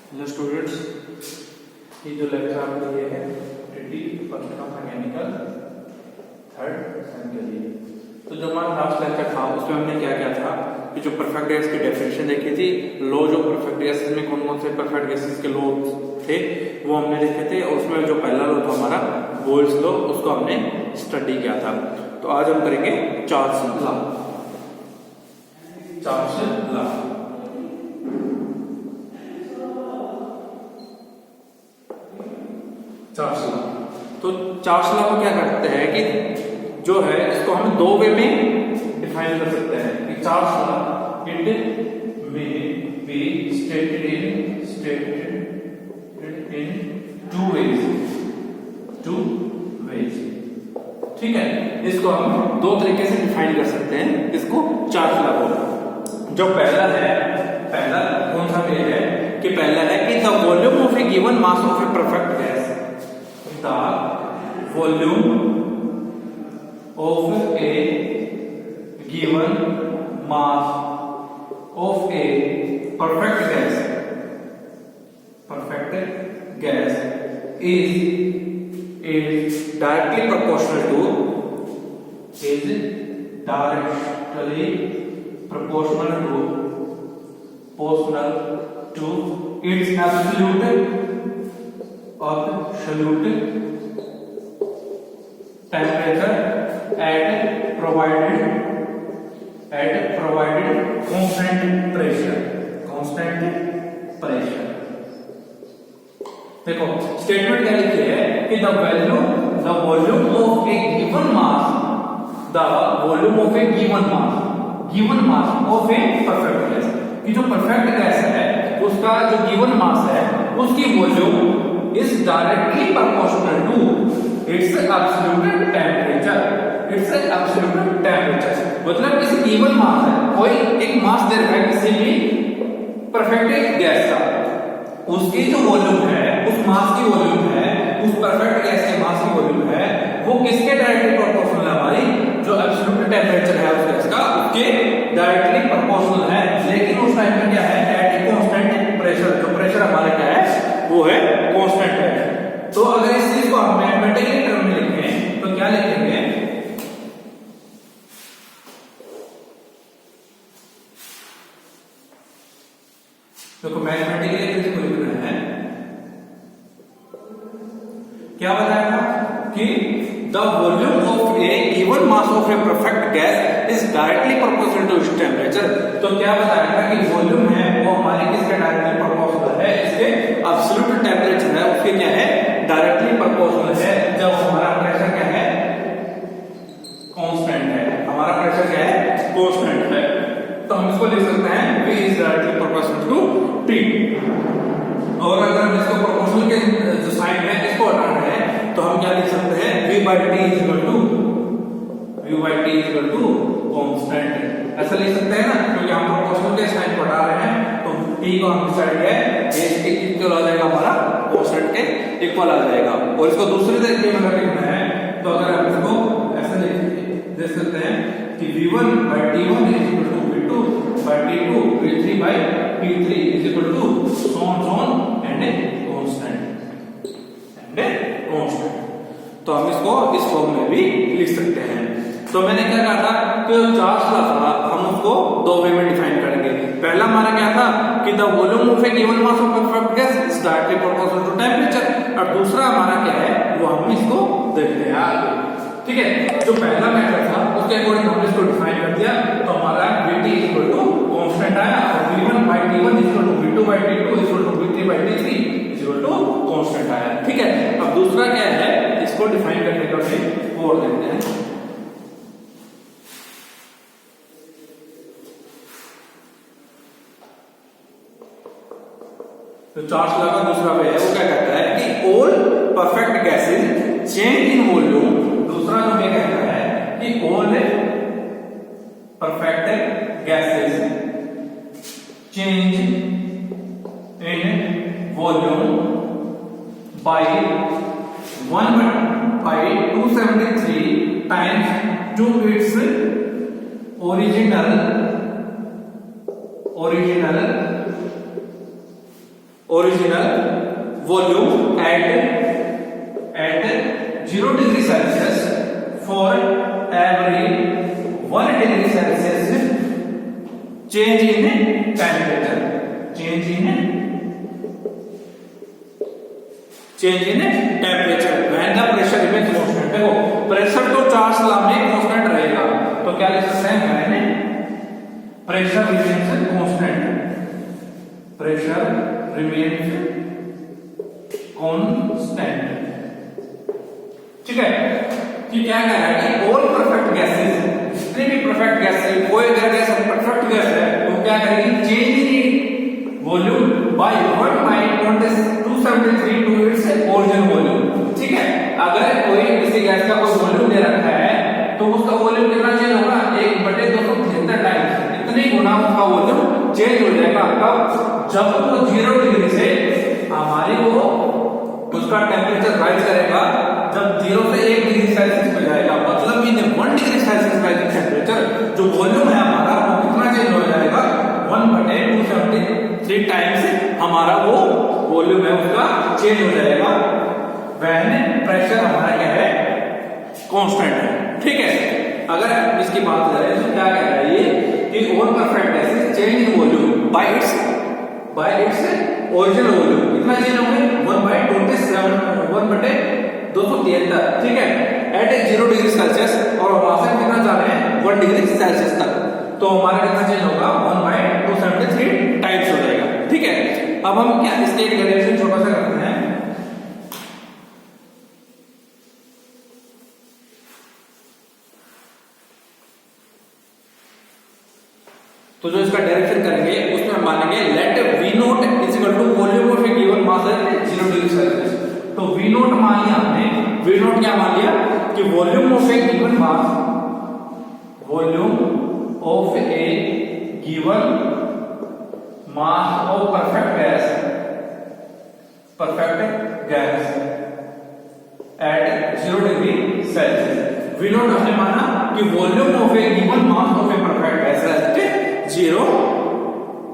Hello students, ये जो lecture आपके लिए है टी फर्स्ट का मैकेनिकल थर्ड सेम के लिए। तो जो हमारा लास्ट लेक्चर था उसमें हमने क्या किया था कि जो परफेक्ट गैस की डेफिनेशन देखी थी, लॉज ऑफ परफेक्ट गैसेस में कौन कौन से परफेक्ट गैसेस के लॉ थे वो हमने देखे थे। और उसमें जो पहला लॉ था हमारा बोयल्स लॉ, उसको हमने स्टडी किया था। तो आज हम करेंगे Charles law. Charles law Charles law, तो चार्ल्स लॉ को क्या करते हैं कि जो है इसको हम दो वे में डिफाइन कर सकते हैं कि Charles law it may be stated in two ways. ठीक है, इसको हम दो तरीके से डिफाइन कर सकते हैं इसको चार्ल्स लॉ को। जो पहला कौन सा वे है कि पहला है कि the volume of a given mass of a perfect gas, the volume of a given mass of a perfect gas is directly proportional to its absolute temperature at provided constant pressure। देखो statement क्या लिखी है कि the volume of a given mass of a perfect gas, कि जो perfect gas है उसका जो गिवन मास है उसकी volume is directly proportional to its absolute temperature। मतलब किसी गिवन मास है, कोई एक मास दे रखा है किसी भी परफेक्ट गैस का, उसकी जो वॉल्यूम है, उस मास की वॉल्यूम है, उस परफेक्ट गैस के मास की वॉल्यूम है, वो किसके डायरेक्टली प्रोपोर्शनल है? हमारी जो एब्सोल्यूट टेम्परेचर है उस गैस का, उसके डायरेक्टली प्रोपोर्शनल है। लेकिन उस टाइम पे क्या है? At a constant pressure. जो प्रेशर हमारा क्या है वो है कांस्टेंट है। तो अगर इस चीज को हम मैथमेटिकली टर्म में लिखें तो क्या लिखेंगे? देखो मैथमेटिकली किसी को लिख रहे हैं, क्या बताया था कि the volume of a given mass of a perfect gas is directly proportional to its temperature. तो क्या बताया था कि वॉल्यूम है वो हमारे किसके डायरेक्टली प्रोपोर्शनल है? इसके एब्सोल्यूट टेम्परेचर है उसके क्या है? डायरेक्टली प्रोपोर्शनल है। जब हमारा प्रेशर क्या है? कांस्टेंट है। हमारा प्रेशर क्या है? कांस्टेंट है। तो हम इसको लिख सकते हैं V is directly proportional to T। और अगर हम इसको प्रोपोर्शनल के जो साइन है इसको हटाना है तो हम क्या लिख सकते हैं? V by T is equal to constant. ऐसा लिख सकते हैं ना, क्योंकि हम प्रोपोर्शनल के साइन को हटा रहे हैं तो T को हम डिसाइड किया है इसके इक्वल आ जाएगा, हमारा कांस्टेंट के इक्वल आ जाएगा। और इसको दूसरे तरीके में अगर लिखना है तो अगर हम इसको ऐसे लिख सकते हैं कि V1 by T1 is equal to V2 by T2 V3 by P3 is equal to so on and a constant। तो हम इसको इस फॉर्म में भी लिख सकते हैं। तो मैंने क्या कहा था कि चार्ल्स लॉ था, हम उसको दो वे में डिफाइन करेंगे। पहला हमारा क्या था कि the volume of a given mass of perfect gas is directly proportional to temperature. और दूसरा हमारा क्या है वो हम इसको देखते हैं आगे। ठीक है, जो पहला मैटर था उसके अकॉर्डिंग हमने इसको डिफाइन कर दिया तो हमारा Vt is equal to constant आया और V1 by T1 is equal to V2 by T2 is equal to V3 by T3 is equal to constant आया। ठीक है, अब दूसरा क्या है इसको डिफाइन करने का भी और देखते हैं। तो चार्ल्स लॉ का दूसरा वे है वो क्या कहता है कि all perfect gases change in volume. दूसरा जो वे कहता है कि all perfect gases change in volume by 273 times to its original original volume at 0 degree Celsius for every 1 degree Celsius change in temperature. Change in temperature when the pressure remains constant. देखो pressure तो charge ला में constant रहेगा, तो क्या लिख सकते हैं when pressure remains constant. Pressure remains constant. ठीक है, कि क्या कह रहा है कि ऑल परफेक्ट गैसेस, जितने भी परफेक्ट गैस है, कोई अगर गैस परफेक्ट गैस है तो क्या करेगी, change in volume by 1/273 to its original volume. ठीक है, अगर कोई किसी गैस का कोई वॉल्यूम दे रखा है तो उसका वॉल्यूम कितना चेंज होगा, 1/273 टाइम्स, इतने गुना उसका वॉल्यूम चेंज हो जाएगा. कब, जब वो 0 डिग्री से हमारी वो उसका टेम्परेचर राइज करेगा, जब 0 से 1 डिग्री सेल्सियस पे जाएगा, मतलब इन 1 डिग्री सेल्सियस का टेम्परेचर जो वॉल्यूम है हमारा वो कितना चेंज हो जाएगा, 1/273 टाइम्स हमारा वो वॉल्यूम है उसका चेंज हो जाएगा व्हेन प्रेशर हमारा क्या है, कांस्टेंट है. ठीक है, अगर इसकी बात करें तो क्या कह रहा है ये कि all perfect gases change in volume bye it's original volume. कितना चेंज होंगे, 1/273. ठीक है, एट 0 डिग्री सेल्सियस, और वहां से कितना जा रहे हैं, 1 डिग्री सेल्सियस तक, तो हमारा कितना चेंज होगा, 1/273 टाइम्स हो जाएगा. ठीक है, अब हम क्या इसके एक डेरिवेशन छोटा सा करते हैं. तो जो इसका डायरेक्शन करेंगे उसमें हम मानेंगे let V nought is equal to volume of a given mass at 0 degree Celsius. तो V नोट मान लिया हमने, V नोट क्या मान लिया कि volume of a given mass, volume of a given mass of perfect gas at 0 degree Celsius. V nought हमने माना कि volume of a given mass of a perfect gas at 0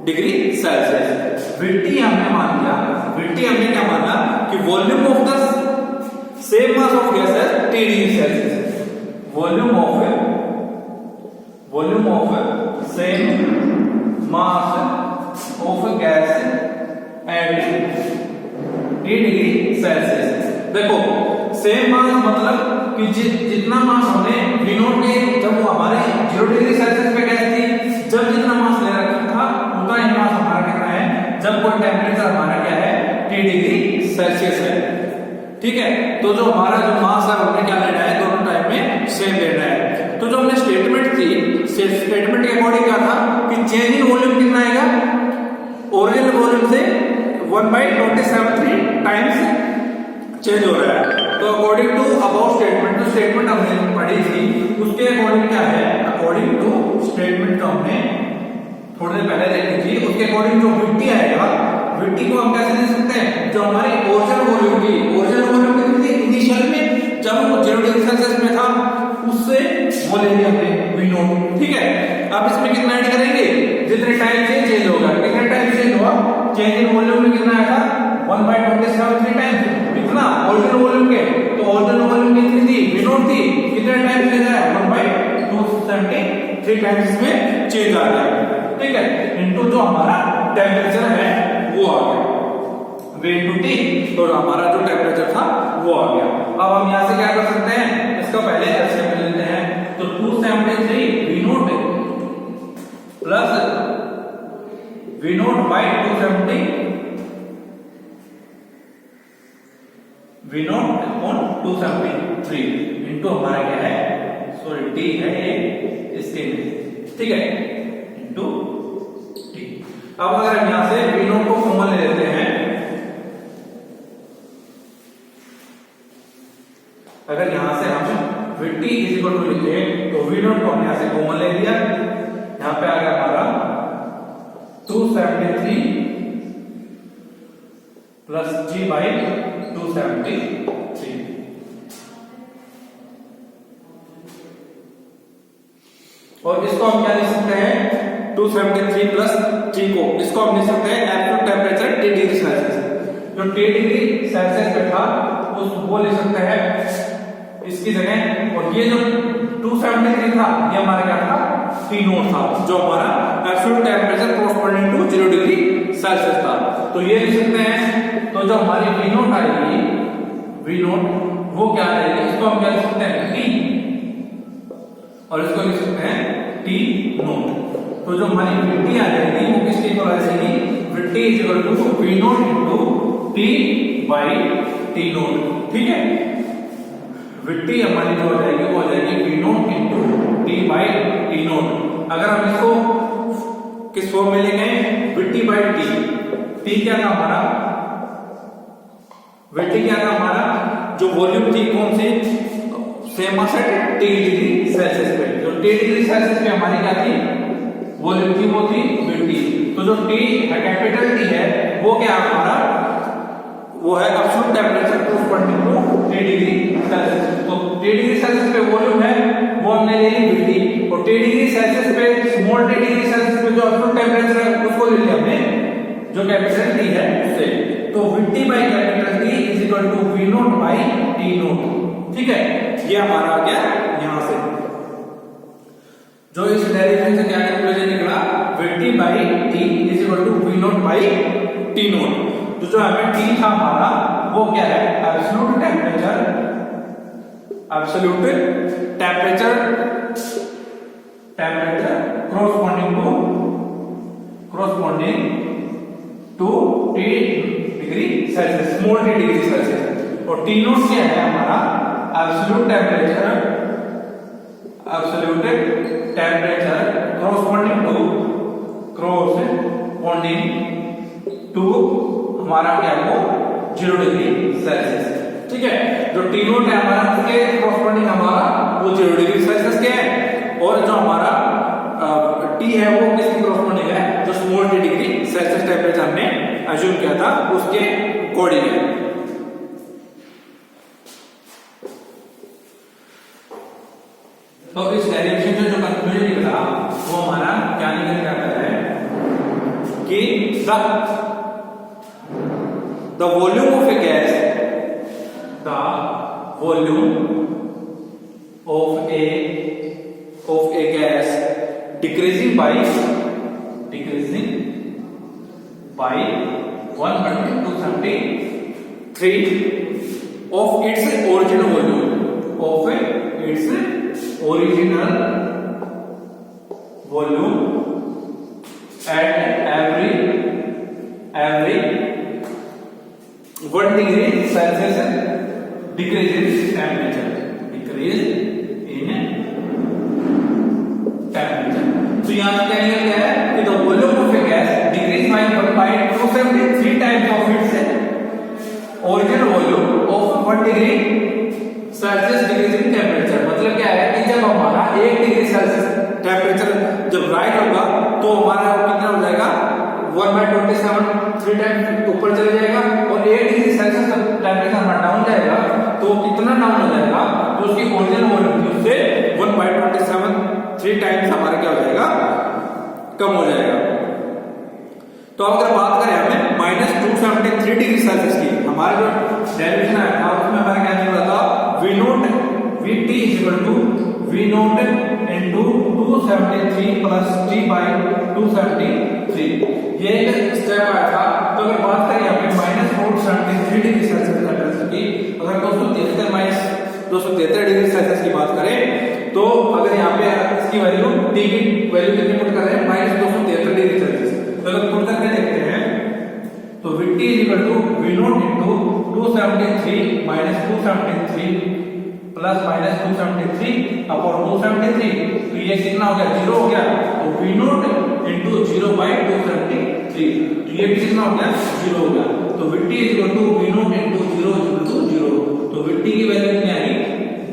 degree Celsius. VT हमने मान लिया, VT हमने क्या माना कि volume of the same mass of gas at 3 degree Celsius. Volume of same mass of gas at 3 degree Celsius. देखो same mass मतलब कि जितना मास हमने V नोट के, जब वो हमारे 0 डिग्री सेल्सियस पे गैस थी, जब जितना मास ले रखा था उतना ही मास हमारा कितना है जब कोई टेम्परेचर हमारा क्या है 3 डिग्री सेल्सियस है. ठीक है, तो जो हमारा जो मास है हमने क्या लेना है, दोनों टाइम में सेम लेना है. तो जो हमने स्टेटमेंट थी, स्टेटमेंट के अकॉर्डिंग क्या था कि चेंज इन वॉल्यूम कितना आएगा, ओरिजिनल वॉल्यूम से 1/273 टाइम्स चेंज हो रहा है. तो अकॉर्डिंग टू अबाउट स्टेटमेंट, जो स्टेटमेंट हमने पढ़ी थी उसके अकॉर्डिंग क्या है, अकॉर्डिंग टू स्टेटमेंट जो हमने थोड़ी देर पहले देखी थी, उसके अकॉर्डिंग जो VT आएगा, VT को हम कैसे लिख सकते हैं, जो हमारी ओरिजिनल वॉल्यूम कितनी थी इनिशियल में जब वो 0 डिग्री सेल्सियस में था, उससे वो ले लिया हमने V नोट. ठीक है, अब इसमें कितना ऐड करेंगे, जितने टाइम से चेंज होगा, कितने टाइम चेंज हुआ, चेंज इन वॉल्यूम में कितना आएगा, 1/273 टाइम्स. कितना ओरिजिनल वॉल्यूम के, तो ओरिजिनल वॉल्यूम कितनी थी, V नोट थी, कितने टाइम चेंज आया, 1/273 टाइम्स में चेंज आ गया. ठीक है, इनटू जो हमारा टेम्परेचर है वो आ गया, V into T, तो हमारा जो टेम्परेचर था वो आ गया. अब हम यहां से क्या कर सकते हैं, इसका पहले ऐसे कर लेते हैं. तो 273 V note plus V nought by 270 V naught upon 273 into हमारा क्या है, सॉरी T है ये इसके लिए. ठीक है, इंटू T. अब अगर हम यहां से V नोट को कॉमन ले लेते हैं, अगर यहां से हम VT इज इक्वल टू लिखे तो V नोट को हम यहां से कॉमन ले लिया, यहां पे आ गया हमारा 273 प्लस G बाई 273. और इसको हम क्या लिख सकते हैं, 273 प्लस G को, इसको हम लिख सकते हैं एब्सोल्यूट टेम्परेचर 3 डिग्री सेल्सियस. तो वो ले सकते हैं इसकी जगह। और ये जो 273 था ये हमारा क्या था, T नोट था, जो हमारा absolute temperature corresponding to 0 degree Celsius था। तो ये लिख सकते हैं। तो जो हमारी V नोट आएगी, V नोट वो क्या आएगी, इसको हम क्या लिख सकते हैं T, और इसको लिख सकते हैं T नोट। तो जो हमारी VT आ जाएगी वो किसके इक्वल आ जाएगी, VT is equal to V nought into T by T nought. ठीक है, VT हमारी जो हो जाएगी वो हो जाएगी V nought into T by T note. अगर हम इसको किस फॉर्म में लेंगे, VT बाई T, T क्या था हमारा, VT क्या था हमारा, जो वॉल्यूम थी कौन सी, same set T degree Celsius पे। जो T डिग्री सेल्सियस पे हमारी क्या थी वॉल्यूम थी, वो थी VT। तो जो T है कैपिटल T है वो क्या हमारा, वो है absolute temperature corresponding to T degree Celsius. तो T डिग्री सेल्सियस पे वॉल्यूम है वो हमने ले ली VT, और T डिग्री सेल्सियस पे स्मॉल T डिग्री सेल्सियस पे जो एब्सोल्यूट टेम्परेचर है उसको ले लिया हमने, जो कैपिटल T है उससे। तो VT by capital T is equal to V nought by T nought. ठीक है, ये हमारा आ गया यहां से। जो इस डेरिवेशन से क्या कैलकुलेशन निकला, VT by T is equal to V nought by T nought. तो जो हमें T था हमारा वो क्या है, absolute temperature, absolute temperature, temperature corresponding to T degree Celsius, small T degree Celsius. और T नोट क्या है हमारा, absolute temperature, absolute temperature corresponding to हमारा क्या है वो 0 डिग्री सेल्सियस। ठीक है, जो T नोट है हमारा उसके कोरस्पॉन्डिंग हमारा वो 0 डिग्री सेल्सियस के है, और जो हमारा T है वो किसके कोरस्पॉन्डिंग है, जो small T degree Celsius temperature हमने अज्यूम किया था उसके अकॉर्डिंग है। तो इस डेरिवेशन से जो कंक्लूजन निकला वो हमारा क्या निकल के आता है कि the volume of a gas, the volume of a gas decreasing by 1/273 of its original volume at every 1 degree Celsius decrease in temperature, तो यहाँ से क्या निकल गया है कि the volume of a gas decrease by 273 times of its original volume of 1 degree Celsius decrease in temperature। मतलब क्या है कि जब हमारा 1 डिग्री सेल्सियस टेम्परेचर जब राइज होगा तो हमारा कितना हो जाएगा, 1/27 टाइम ऊपर चले जाएगा, और 1 डिग्री सेल्सियस टेम्परेचर हमारा डाउन जाएगा तो कितना डाउन हो जाएगा, तो उसकी ओरिजिनल वॉल्यूम थी उससे 1/27 टाइम्स हमारा क्या हो जाएगा, कम हो जाएगा। तो अगर बात करें हमें -273 डिग्री सेल्सियस की, हमारा जो डेरिवेशन आया था उसमें हमारा क्या निकला था, V nought VT is equal to V nought into 273 plus T by 273। ये एक स्टेप आया था। तो अगर बात करें यहाँ पे -473 डिग्री सेल्सियस टेम्परेचर की, अगर 273 डिग्री सेल्सियस की बात करें तो अगर यहाँ पे इसकी वैल्यू T की वैल्यू कितनी पुट कर रहे हैं, -273 डिग्री सेल्सियस। तो अगर पुट करके देखते हैं तो VT is equal to V nought into 273 minus 273 plus -273 upon 273, तो ये कितना हो गया, 0 हो गया। तो V नोट इनटू 0/273, तो ये भी कितना हो गया, 0 हो गया। तो VT is equal to V nought into 0 equal to 0। तो VT की वैल्यू कितनी आई,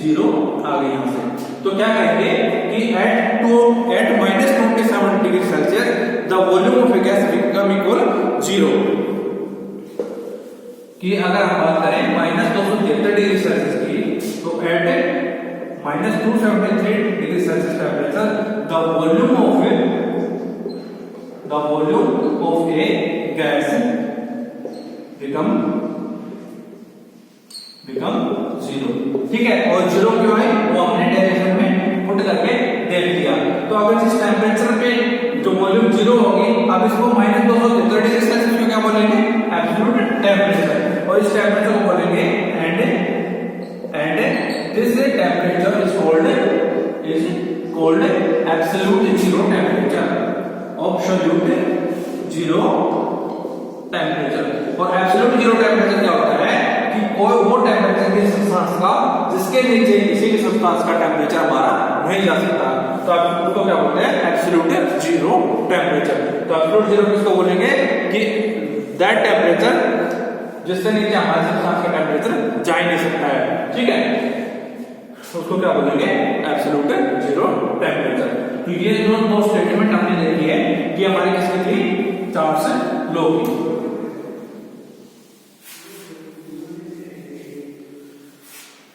0 आ गई यहां से। तो क्या कहेंगे कि at -27 degree Celsius the volume of a gas become equal 0। कि अगर हम बात करें -273 डिग्री सेल्सियस की, तो at -273 degree Celsius temperature the volume of a gas become become 0। ठीक है, और 0 क्यों है वो हमने डेरिवेशन में पुट करके देख लिया। तो अगर इस टेम्परेचर पे जो वॉल्यूम 0 होगी, अब इसको -270 डिग्री सेल्सियस में क्या बोलेंगे, एब्सोल्यूट टेम्परेचर, और इस टेम्परेचर को बोलेंगे and this temperature is called absolute zero temperature, absolute zero temperature. और एब्सोल्यूट जीरो टेम्परेचर क्या होता है कि कोई वो टेम्परेचर की सब्सटेंस का जिसके नीचे किसी भी सब्सटेंस का टेम्परेचर हमारा नहीं जा सकता, तो आप उसको क्या बोलते हैं, एब्सोल्यूट जीरो टेम्परेचर। तो एब्सोल्यूट जीरो किसको बोलेंगे कि दैट टेम्परेचर जिससे नीचे हमारे सब्सटेंस का टेम्परेचर जा ही नहीं सकता है। ठीक है, उसको क्या बोलेंगे, एब्सोल्यूट जीरो टेम्परेचर। तो ये जो दो स्टेटमेंट हमने देखी है ये हमारी किसकी थी, चार्ल्स लॉ की।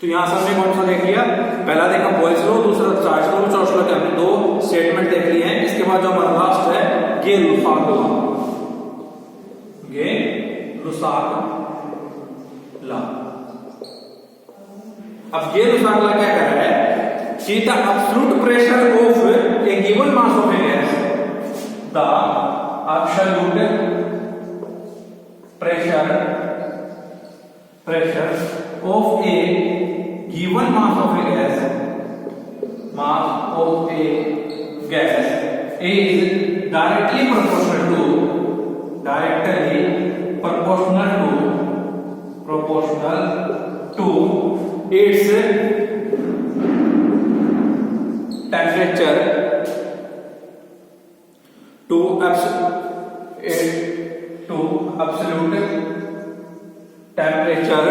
तो यहां से हमने कौन सा देख लिया, पहला देखा बॉयल्स लॉ, दूसरा चार्ल्स लॉ। चार्ल्स लॉ के हमने दो स्टेटमेंट देख लिए हैं। इसके बाद जो हमारा लास्ट है गे-लुसाक लॉ, गे-लुसाक लॉ। अब गे-लुसाक लॉ क्या कह रहा है कि the absolute pressure of a given mass of a gas, the absolute pressure of a given mass of a gas is directly proportional to its temperature to absolute temperature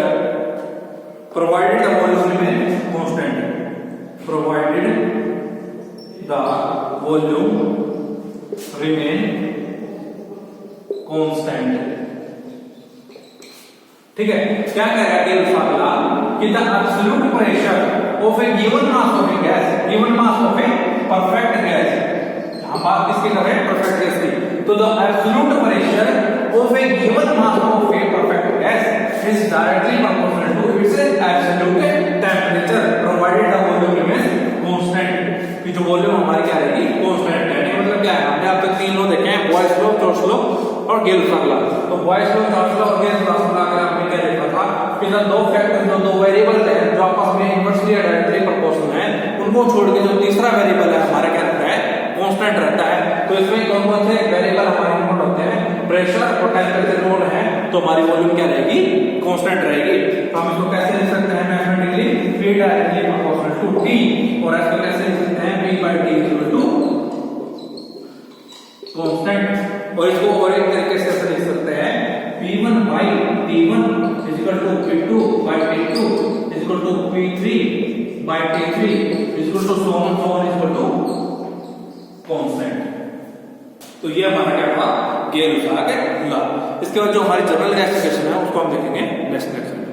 provided the volume remain constant, provided the volume remain constant। ठीक है, क्या कह रहा है गे-लुसाक law कि the absolute pressure of a given mass of a gas, given mass of a perfect gas, हम बात किसकी कर रहे हैं, परफेक्ट गैस की। तो the absolute pressure of a given mass of a perfect gas is directly proportional to its absolute temperature provided the volume remains constant. कि जो वॉल्यूम हमारी क्या रहेगी, कांस्टेंट है। मतलब क्या है, हमने अब तक तीन लॉ देखे हैं, बॉयल्स लॉ, चार्ल्स लॉ और गे-लुसाक लॉ। तो बॉयल्स लॉ, चार्ल्स लॉ और गे-लुसाक लॉ का हमने क्या देखा था कि दो फैक्टर, जो दो वेरिएबल है जो आपस में इनवर्सली या डायरेक्टली प्रोपोर्शनल है, उनको छोड़ के जो तीसरा वेरिएबल है हमारा क्या रहता है, कांस्टेंट रहता है। तो इसमें कौन कौन से वेरिएबल हमारे इनपुट होते हैं, प्रेशर और टेम्परेचर नोन है, तो हमारी वॉल्यूम क्या रहेगी, कांस्टेंट रहेगी। तो हम इसको कैसे लिख सकते हैं mathematically, v directly proportional to t, और इसको कैसे लिख सकते हैं, v by t equal to constant. और इसको और एक तरीके से ऐसे लिख सकते हैं, p1 by t1 is equal to p2 by t2 is equal to p3 by t3 is equal to so on is equal to constant. तो ये हमारा क्या था, गे-लुसाक लॉ। इसके बाद जो हमारी जनरल गैसिफिकेशन है उसको हम देखेंगे नेक्स्ट लेक्चर में।